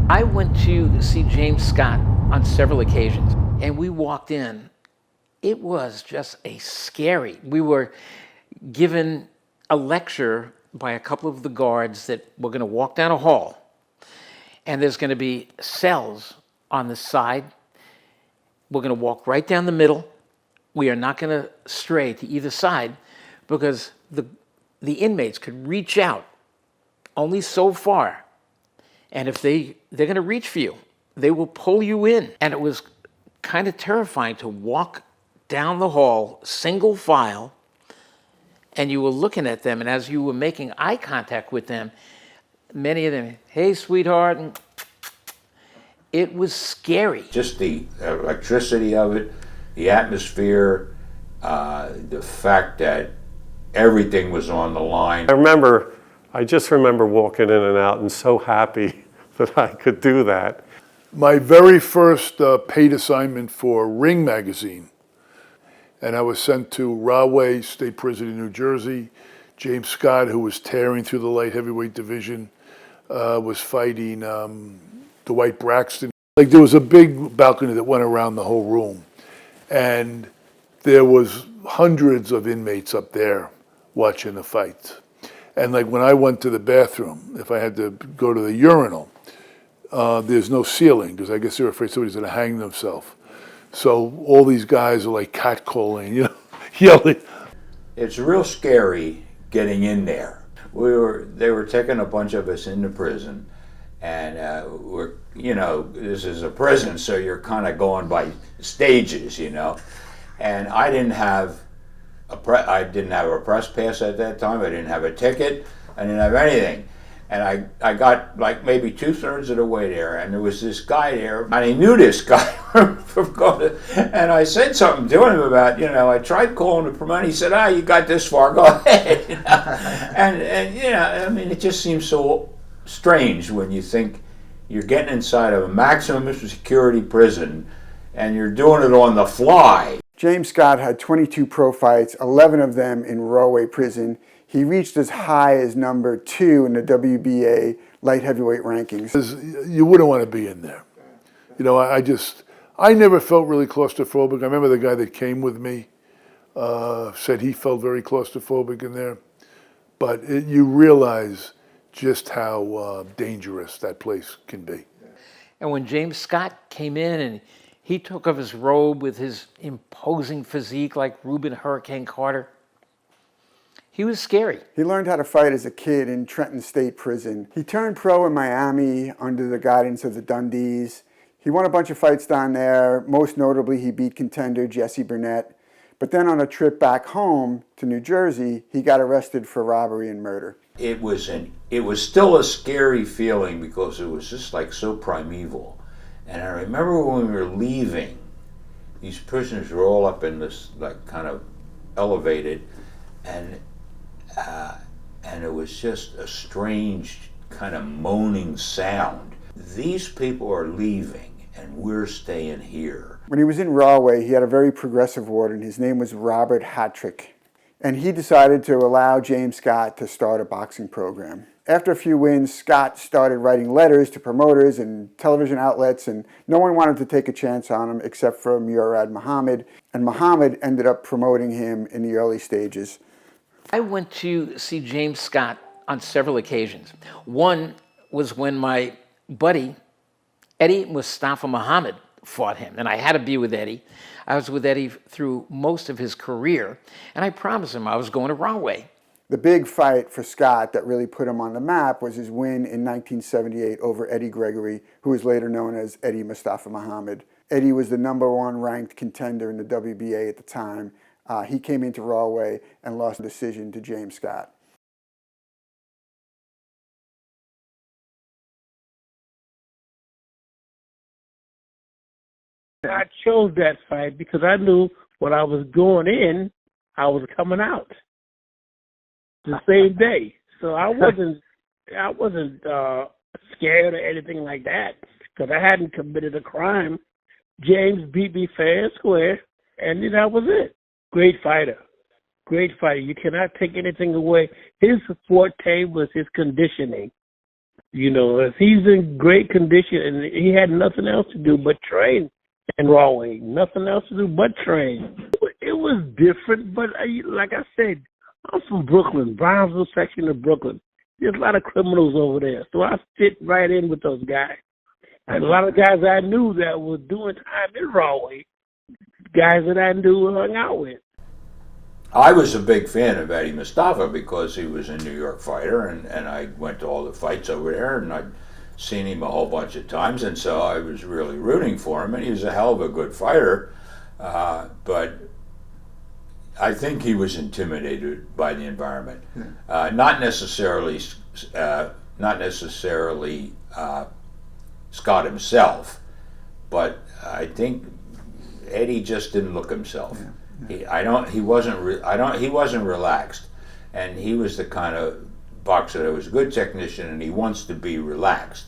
I went to see James Scott on several occasions, and we walked in. It was just we were given a lecture by a couple of the guards that we're going to walk down a hall, and there's going to be cells on the side. We're going to walk right down the middle. We are not going to stray to either side because the inmates could reach out only so far. And if they're going to reach for you, they will pull you in. And it was kind of terrifying to walk down the hall, single file, and you were looking at them. And as you were making eye contact with them, many of them, hey, sweetheart. And it was scary. Just the electricity of it, the atmosphere, the fact that everything was on the line. I just remember walking in and out and so happy that I could do that. My very first paid assignment for Ring magazine, and I was sent to Rahway State Prison in New Jersey. James Scott, who was tearing through the light heavyweight division, was fighting Dwight Braxton. Like, there was a big balcony that went around the whole room, and there was hundreds of inmates up there watching the fight. And like when I went to the bathroom, if I had to go to the urinal, there's no ceiling because I guess they're afraid somebody's going to hang themselves. So all these guys are like catcalling, yelling. It's real scary getting in there. They were taking a bunch of us into prison, and this is a prison, so you're kind of going by stages, And I didn't have a press pass at that time. I didn't have a ticket. I didn't have anything. And I got like maybe 2/3 of the way there, and there was this guy there, and I knew this guy from going to, and I said something to him about, I tried calling to promote. He said, you got this far, go ahead. And it just seems so strange when you think you're getting inside of a maximum security prison, and you're doing it on the fly. James Scott had 22 pro fights, 11 of them in Rahway prison. He reached as high as number 2 in the WBA light heavyweight rankings. You wouldn't want to be in there. I never felt really claustrophobic. I remember the guy that came with me said he felt very claustrophobic in there. But you realize just how dangerous that place can be. And when James Scott came in and he took off his robe with his imposing physique like Reuben Hurricane Carter, he was scary. He learned how to fight as a kid in Trenton State Prison. He turned pro in Miami under the guidance of the Dundees. He won a bunch of fights down there. Most notably, he beat contender Jesse Burnett. But then on a trip back home to New Jersey, he got arrested for robbery and murder. It was still a scary feeling because it was just like so primeval. And I remember when we were leaving, these prisoners were all up in this like kind of elevated, and it was just a strange kind of moaning sound. These people are leaving, and we're staying here. When he was in Rahway, he had a very progressive warden. His name was Robert Hattrick. And he decided to allow James Scott to start a boxing program. After a few wins, Scott started writing letters to promoters and television outlets, and no one wanted to take a chance on him except for Murad Muhammad. And Muhammad ended up promoting him in the early stages. I went to see James Scott on several occasions. One was when my buddy, Eddie Mustafa Muhamamd, fought him, and I had to be with Eddie. I was with Eddie through most of his career, and I promised him I was going to Rahway. The big fight for Scott that really put him on the map was his win in 1978 over Eddie Gregory, who was later known as Eddie Mustafa Muhammad. Eddie was the #1 ranked contender in the WBA at the time. He came into Rahway and lost a decision to James Scott. I chose that fight because I knew when I was going in, I was coming out the same day. So I wasn't scared or anything like that because I hadn't committed a crime. James beat me fair and square, and that was it. Great fighter. Great fighter. You cannot take anything away. His forte was his conditioning. You know, if he's in great condition and he had nothing else to do but train in Rahway, nothing else to do but train. It was different, but like I said, I'm from Brooklyn, Brownsville section of Brooklyn. There's a lot of criminals over there, so I fit right in with those guys. And a lot of guys I knew that were doing time in Rahway, guys that I knew and hung out with. I was a big fan of Eddie Mustafa because he was a New York fighter, and I went to all the fights over there, and I'd seen him a whole bunch of times, and so I was really rooting for him, and he was a hell of a good fighter, but I think he was intimidated by the environment. Not necessarily Scott himself, but I think Eddie just didn't look himself. He wasn't relaxed, and he was the kind of boxer that was a good technician, and he wants to be relaxed.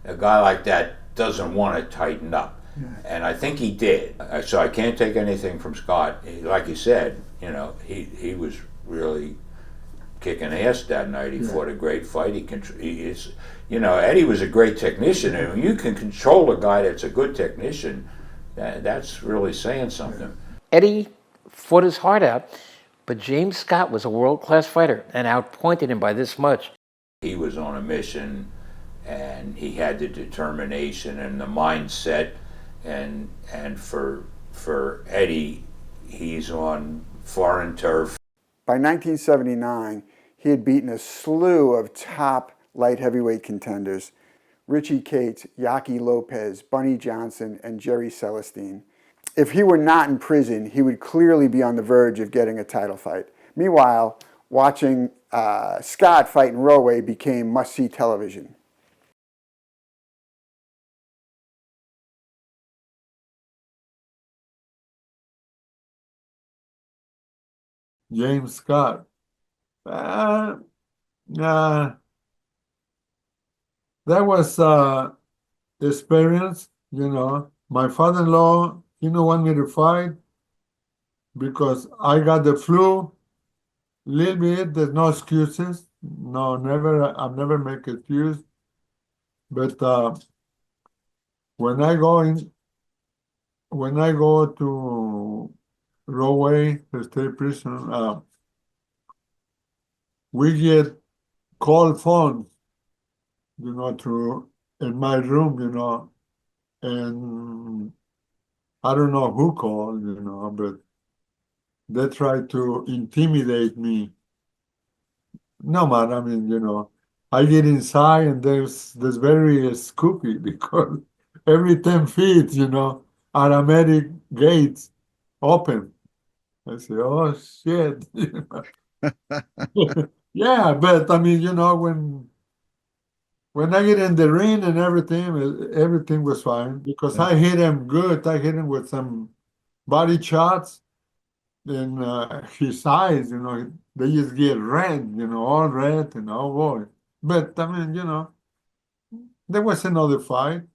A guy like that doesn't want to tighten up, and I think he did. So I can't take anything from Scott. Like you said, you know, he was really kicking ass that night. He fought a great fight. You know, Eddie was a great technician, and when you can control a guy that's a good technician, that's really saying something. Eddie fought his heart out, but James Scott was a world-class fighter and outpointed him by this much. He was on a mission, and he had the determination and the mindset, and for Eddie, he's on foreign turf. By 1979, he had beaten a slew of top light heavyweight contenders: Richie Cates, Yaki Lopez, Bunny Johnson, and Jerry Celestine. If he were not in prison, he would clearly be on the verge of getting a title fight. Meanwhile, watching Scott fight in Rahway became must-see television. James Scott. That was experience, you know. My father-in-law, he didn't want me to fight because I got the flu. Little bit, there's no excuses. No, never. I've never make excuse. But when I go to Rahway State Prison, we get call phones, you know, through in my room, you know, and I don't know who called, you know, but they tried to intimidate me. No, man, I mean, you know, I get inside and there's very scoopy because every 10 feet, you know, automatic gates open. I say, oh, shit. Yeah, but I mean, you know, when I get in the ring and everything was fine because I hit him good. I hit him with some body shots, and his eyes, you know, they just get red, you know, all red, and oh boy. But I mean, you know, there was another fight.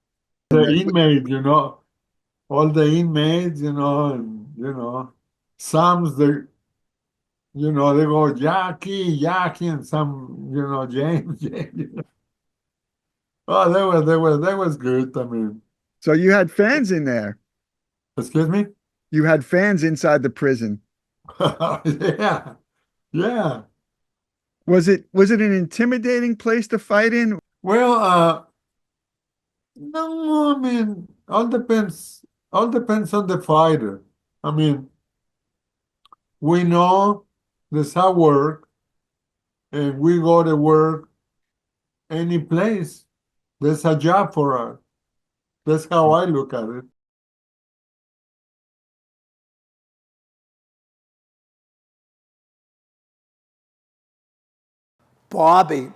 The inmate, you know, all the inmates, you know, and you know, some you know, they go Yaki, and some, you know, James. Oh, that was good. I mean, So you had fans in there. excuse me? You had fans inside the prison. Yeah, yeah. Was it an intimidating place to fight in? Well, no, I mean, all depends on the fighter. I mean, we know this how work, and we go to work any place. There's a job for us. That's how I look at it. Bobby,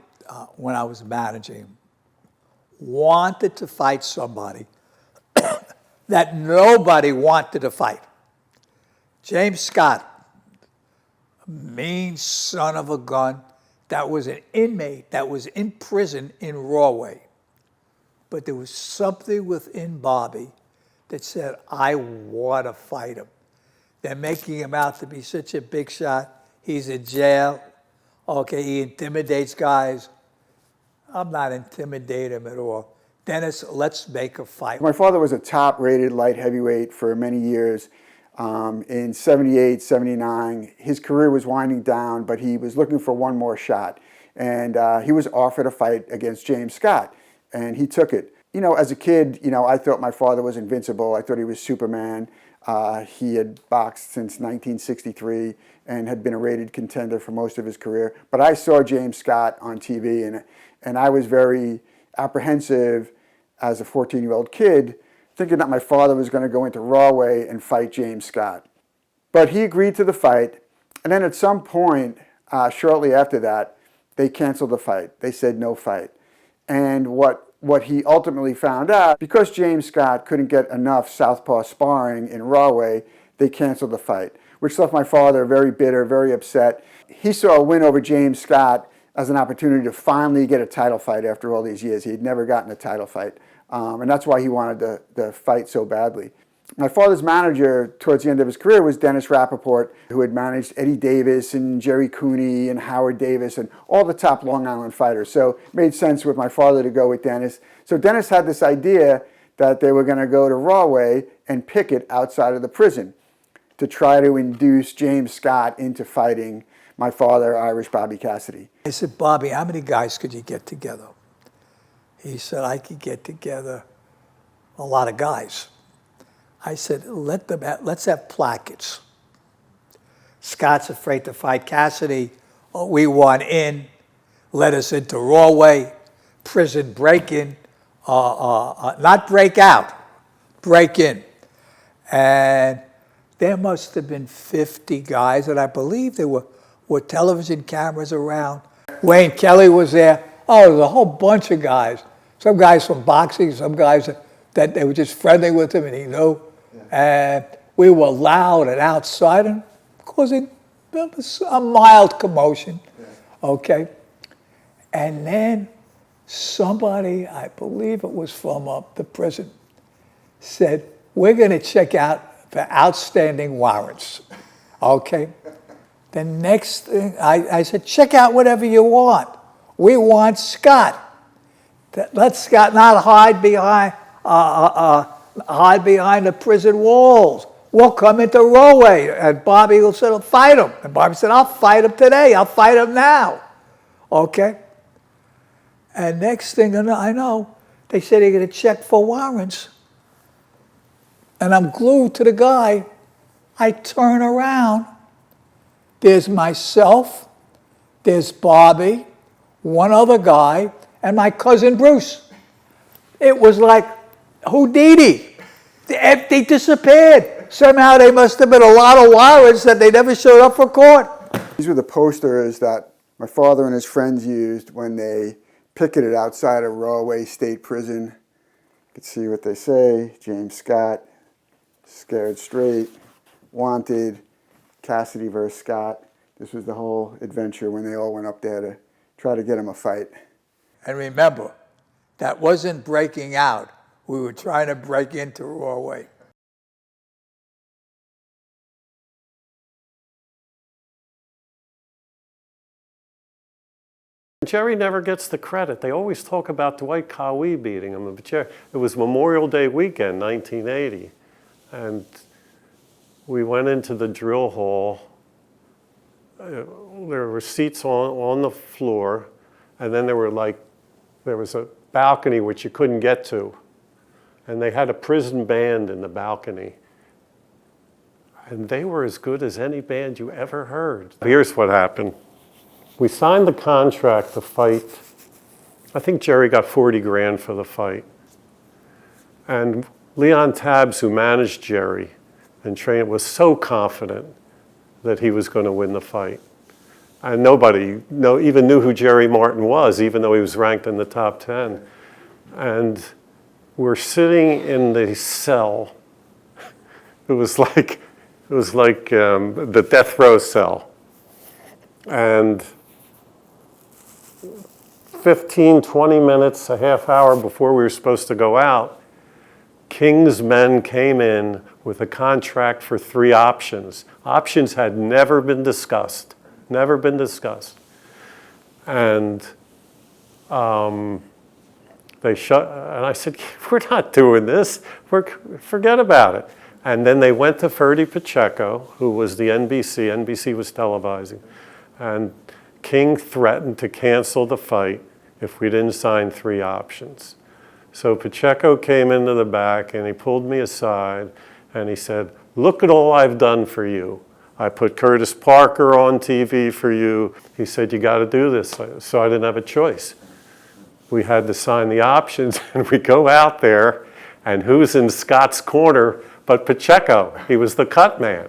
when I was managing, wanted to fight somebody that nobody wanted to fight. James Scott, a mean son of a gun, that was an inmate that was in prison in Rahway. But there was something within Bobby that said, I want to fight him. They're making him out to be such a big shot. He's in jail. Okay, he intimidates guys. I'm not intimidating him at all. Dennis, let's make a fight. My father was a top-rated light heavyweight for many years. In 78, 79, his career was winding down, but he was looking for one more shot. And he was offered a fight against James Scott, and he took it. You know, as a kid, you know, I thought my father was invincible. I thought he was Superman. He had boxed since 1963 and had been a rated contender for most of his career. But I saw James Scott on TV, and I was very apprehensive as a 14-year-old kid, thinking that my father was going to go into Rahway and fight James Scott. But he agreed to the fight, and then at some point, shortly after that, they canceled the fight. They said no fight. And what he ultimately found out, because James Scott couldn't get enough southpaw sparring in Rahway, they canceled the fight, which left my father very bitter, very upset. He saw a win over James Scott as an opportunity to finally get a title fight after all these years. He had never gotten a title fight, and that's why he wanted the fight so badly. My father's manager towards the end of his career was Dennis Rappaport, who had managed Eddie Davis and Jerry Cooney and Howard Davis and all the top Long Island fighters. So it made sense with my father to go with Dennis. So Dennis had this idea that they were going to go to Rahway and picket outside of the prison to try to induce James Scott into fighting my father, Irish Bobby Cassidy. I said, Bobby, how many guys could you get together? He said, I could get together a lot of guys. I said, let's have plackets. Scott's afraid to fight Cassidy. Oh, we want in. Let us into Rahway. Prison break-in. Not break out. Break in. And there must have been 50 guys, and I believe there were television cameras around. Wayne Kelly was there. Oh, there was a whole bunch of guys. Some guys from boxing, some guys that they were just friendly with him and he knew. And we were loud and outside and causing a mild commotion. Okay. And then somebody, I believe it was from the prison, said, we're going to check out for outstanding warrants. Okay. The next thing, I said, check out whatever you want. We want Scott. Let Scott not hide behind the prison walls. We'll come into Rahway, and Bobby will say, fight him. And Bobby said, I'll fight him today. I'll fight him now. Okay? And next thing I know, they said they're going to check for warrants. And I'm glued to the guy. I turn around. There's myself, there's Bobby, one other guy, and my cousin Bruce. It was like Houdini. They disappeared. Somehow they must have been a lot of warrants that they never showed up for court. These were the posters that my father and his friends used when they picketed outside of Rahway State Prison. You can see what they say. James Scott, scared straight, wanted, Cassidy versus Scott. This was the whole adventure when they all went up there to try to get him a fight. And remember, that wasn't breaking out. We were trying to break into Rahway. Jerry never gets the credit. They always talk about Dwight Cowie beating him. It was Memorial Day weekend, 1980. And we went into the drill hall. There were seats on the floor, and then there was a balcony which you couldn't get to. And they had a prison band in the balcony. And they were as good as any band you ever heard. Here's what happened. We signed the contract to fight. I think Jerry got 40 grand for the fight. And Leon Tabbs, who managed Jerry and trained, was so confident that he was going to win the fight. And nobody even knew who Jerry Martin was, even though he was ranked in the top 10. And we're sitting in the cell. It was like the death row cell. And 15, 20 minutes, a half hour before we were supposed to go out, King's men came in with a contract for 3 options. Options had never been discussed. And They shut, and I said, we're not doing this. Forget about it. And then they went to Ferdy Pacheco, who was the NBC. NBC was televising. And King threatened to cancel the fight if we didn't sign 3 options. So Pacheco came into the back and he pulled me aside and he said, look at all I've done for you. I put Curtis Parker on TV for you. He said, you got to do this. So I didn't have a choice. We had to sign the options, and we go out there, and who's in Scott's corner but Pacheco? He was the cut man.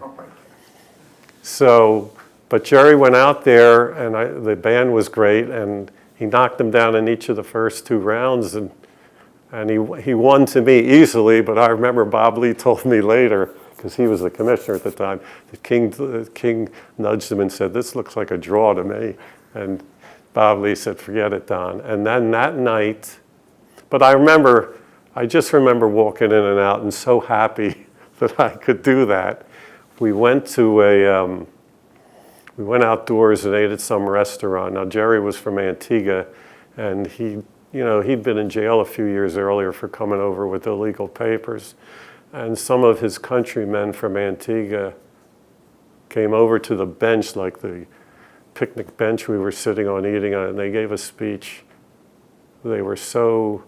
So, but Jerry went out there, and the band was great, and he knocked him down in each of the first 2 rounds, and he won to me easily. But I remember Bob Lee told me later, because he was the commissioner at the time, that King nudged him and said, "This looks like a draw to me," and Bob Lee said, "Forget it, Don." And then that night, but I just remember walking in and out and so happy that I could do that. We went to we went outdoors and ate at some restaurant. Now Jerry was from Antigua, and he'd been in jail a few years earlier for coming over with illegal papers. And some of his countrymen from Antigua came over to the bench, like the picnic bench we were sitting on eating on, and they gave a speech. They were so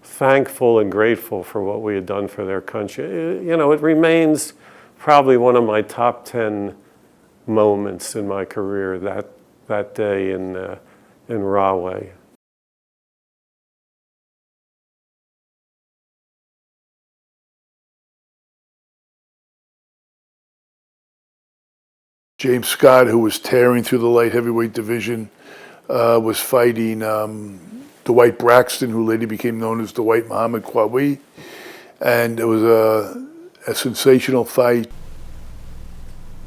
thankful and grateful for what we had done for their country. It remains probably one of my top 10 moments in my career, that day in Rahway. James Scott, who was tearing through the light heavyweight division, was fighting Dwight Braxton, who later became known as Dwight Muhammad Qawi. And it was a sensational fight.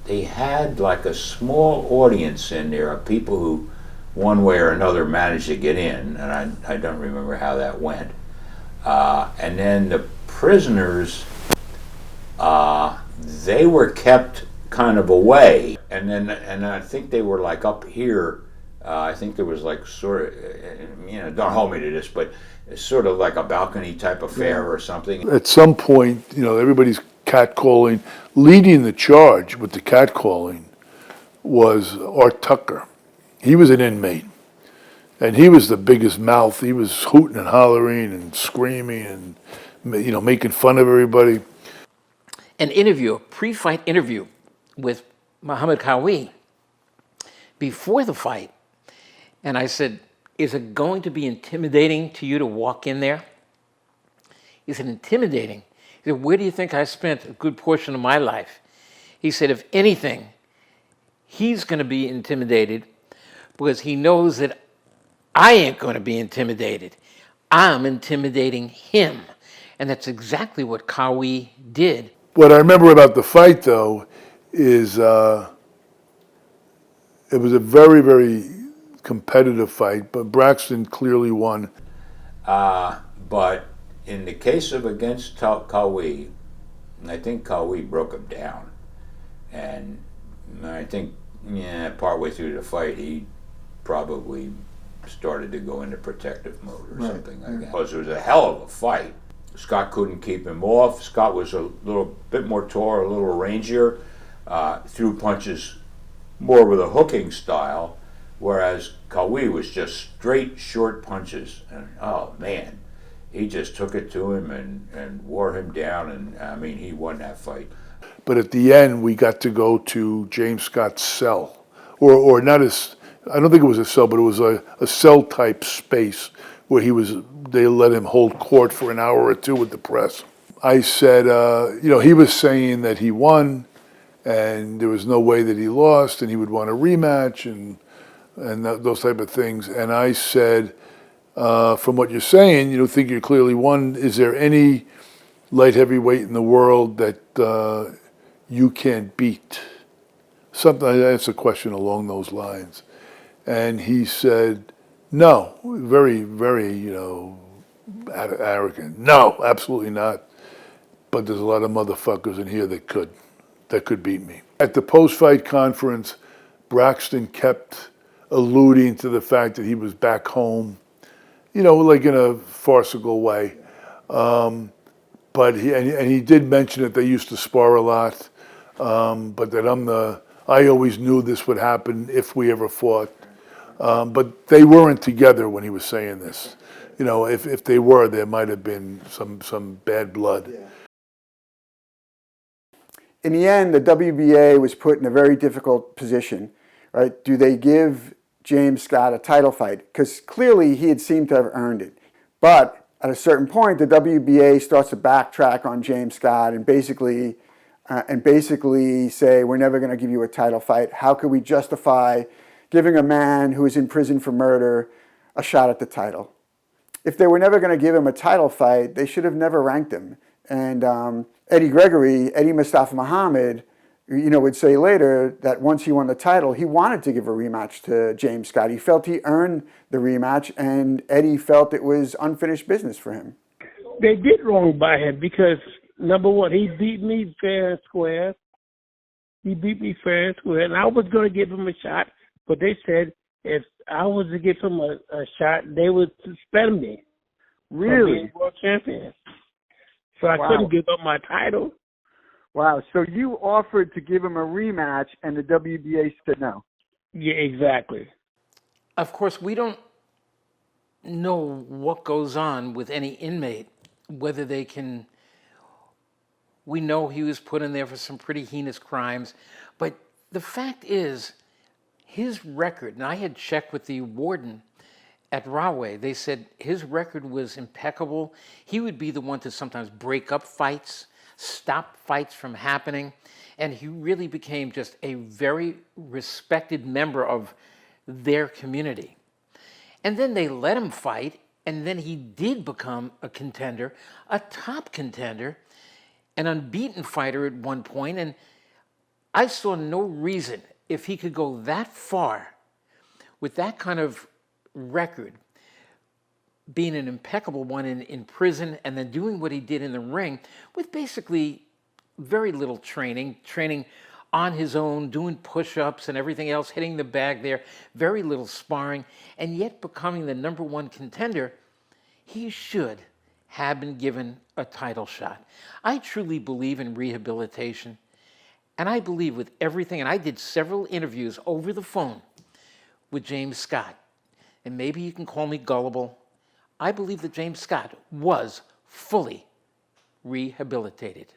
They had like a small audience in there of people who, one way or another, managed to get in, and I don't remember how that went. And then the prisoners, they were kept kind of away, and I think they were like up here. I think there was like sort of, don't hold me to this, but sort of like a balcony type affair or something. At some point, everybody's catcalling. Leading the charge with the catcalling was Art Tucker. He was an inmate, and he was the biggest mouth. He was hooting and hollering and screaming and making fun of everybody. An interview, a pre-fight interview with Muhammad Qawi before the fight, and I said, "Is it going to be intimidating to you to walk in there?" He said, "Intimidating?" He said, "Where do you think I spent a good portion of my life?" He said, "If anything, he's going to be intimidated because he knows that I ain't going to be intimidated. I'm intimidating him." And that's exactly what Qawi did. What I remember about the fight, though, is it was a very, very competitive fight, but Braxton clearly won. But in the case of against Qawi, I think Qawi broke him down. And I think, partway through the fight, he probably started to go into protective mode or something like that. Because it was a hell of a fight. Scott couldn't keep him off. Scott was a little bit more tall, a little rangier, threw punches more with a hooking style, whereas Qawi was just straight, short punches. And oh man, he just took it to him and wore him down, and he won that fight. But at the end, we got to go to James Scott's cell, or not as, I don't think it was a cell, but it was a cell type space where they let him hold court for an hour or two with the press. I said, he was saying that he won and there was no way that he lost and he would want a rematch and those type of things. And I said, from what you're saying, you think you clearly won. Is there any light heavyweight in the world that you can't beat? Something, that's a question along those lines. And he said, no, very, very, arrogant. No, absolutely not. But there's a lot of motherfuckers in here that could beat me. At the post-fight conference, Braxton kept alluding to the fact that he was back home like in a farcical way. But he did mention that they used to spar a lot, but that I always knew this would happen if we ever fought. But they weren't together when he was saying this. If they were, there might have been some bad blood. In the end, the WBA was put in a very difficult position, right? Do they give James Scott a title fight? Because clearly he had seemed to have earned it. But at a certain point, the WBA starts to backtrack on James Scott and basically say, we're never going to give you a title fight. How could we justify giving a man who is in prison for murder a shot at the title? If they were never going to give him a title fight, they should have never ranked him. And Eddie Gregory, Eddie Mustafa Muhamamd, would say later that once he won the title, he wanted to give a rematch to James Scott. He felt he earned the rematch, and Eddie felt it was unfinished business for him. They did wrong by him because, number one, he beat me fair and square. He beat me fair and square, and I was going to give him a shot, but they said if I was to give him a shot, they would suspend me. Really? Being world champion. So I Wow. couldn't give up my title. Wow. So you offered to give him a rematch, and the WBA said no. Yeah, exactly. Of course, we don't know what goes on with any inmate, whether they can. We know he was put in there for some pretty heinous crimes, but the fact is, his record, and I had checked with the warden at Rahway, they said his record was impeccable. He would be the one to sometimes break up fights, stop fights from happening, and he really became just a very respected member of their community. And then they let him fight, and then he did become a contender, a top contender, an unbeaten fighter at one point, and I saw no reason, if he could go that far with that kind of record, being an impeccable one in prison and then doing what he did in the ring with basically very little training on his own, doing push-ups and everything else, hitting the bag there, very little sparring, and yet becoming the #1 contender, he should have been given a title shot. I truly believe in rehabilitation, and I believe with everything, and I did several interviews over the phone with James Scott, and maybe you can call me gullible. I believe that James Scott was fully rehabilitated.